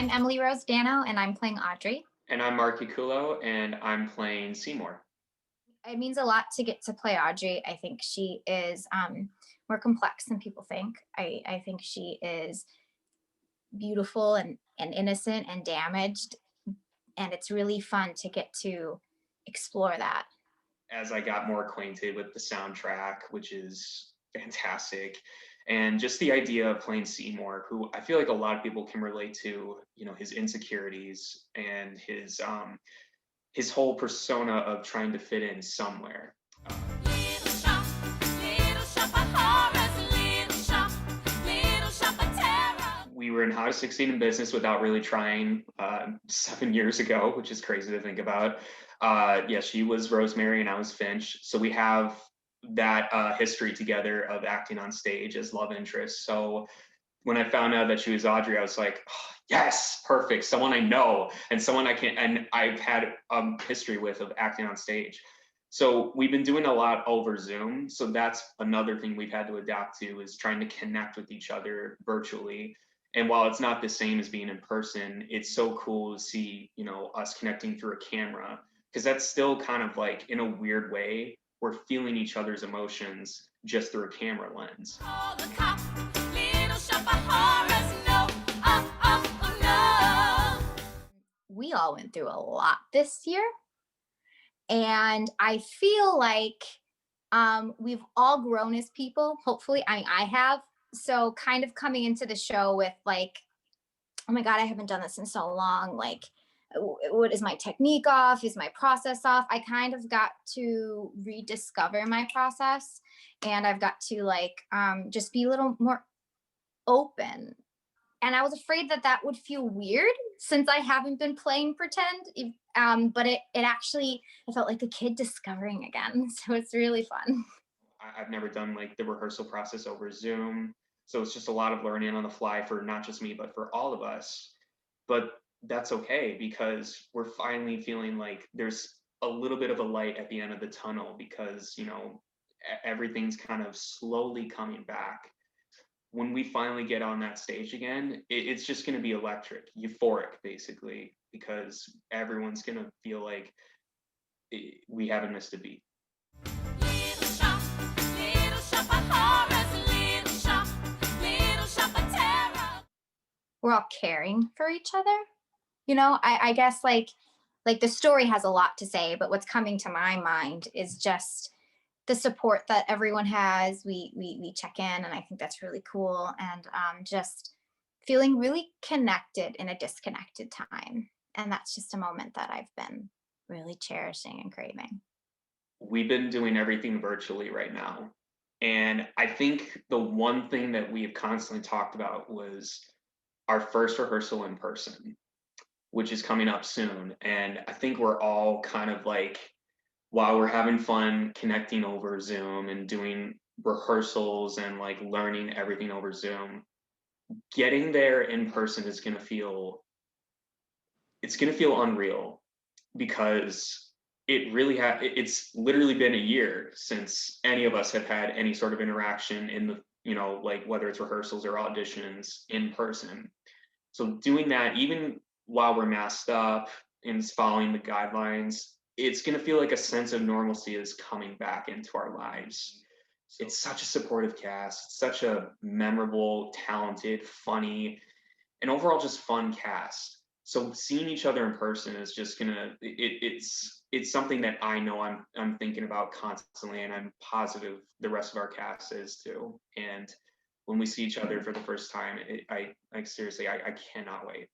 I'm Emilie Rose Danno, and I'm playing Audrey. And I'm Mark Yacullo, and I'm playing Seymour. It means a lot to get to play Audrey. I think she is more complex than people think. I think she is beautiful and innocent and damaged, and it's really fun to get to explore that. As I got more acquainted with the soundtrack, which is fantastic, and just the idea of playing Seymour, who I feel like a lot of people can relate to, his insecurities and his whole persona of trying to fit in somewhere. We were in How to Succeed in Business Without Really Trying 7 years ago, which is crazy to think about. Yeah, she was Rosemary and I was Finch. So we have that history together of acting on stage as love interests. So when I found out that she was Audrey, I was like, oh, yes, perfect. Someone I know and someone and I've had history with of acting on stage. So we've been doing a lot over Zoom. So that's another thing we've had to adapt to, is trying to connect with each other virtually. And while it's not the same as being in person, it's so cool to see, us connecting through a camera, because that's still kind of like, in a weird way, we're feeling each other's emotions just through a camera lens. We all went through a lot this year, and I feel like we've all grown as people. Hopefully, I have. So kind of coming into the show with like, oh my God, I haven't done this in so long. Like, what is my technique off? Is my process off? I kind of got to rediscover my process, and I've got to like just be a little more open. And I was afraid that that would feel weird since I haven't been playing pretend. But it actually, I felt like a kid discovering again. So it's really fun. I've never done like the rehearsal process over Zoom. So it's just a lot of learning on the fly for not just me, but for all of us. But that's okay, because we're finally feeling like there's a little bit of a light at the end of the tunnel, because, everything's kind of slowly coming back. When we finally get on that stage again, it's just going to be electric, euphoric, basically, because everyone's going to feel like we haven't missed a beat. We're all caring for each other. I guess like the story has a lot to say, but what's coming to my mind is just the support that everyone has. We check in, and I think that's really cool. And just feeling really connected in a disconnected time. And that's just a moment that I've been really cherishing and craving. We've been doing everything virtually right now. And I think the one thing that we have constantly talked about was our first rehearsal in person, which is coming up soon. And I think we're all kind of like, while we're having fun connecting over Zoom and doing rehearsals and like learning everything over Zoom, getting there in person is going to feel, it's going to feel unreal, because it's literally been a year since any of us have had any sort of interaction in the, like whether it's rehearsals or auditions in person. So doing that, even while we're masked up and following the guidelines, it's going to feel like a sense of normalcy is coming back into our lives. It's such a supportive cast. It's such a memorable, talented, funny, and overall just fun cast. So seeing each other in person is just it's something that I know I'm thinking about constantly, and I'm positive the rest of our cast is too. And when we see each other for the first time, seriously, I cannot wait.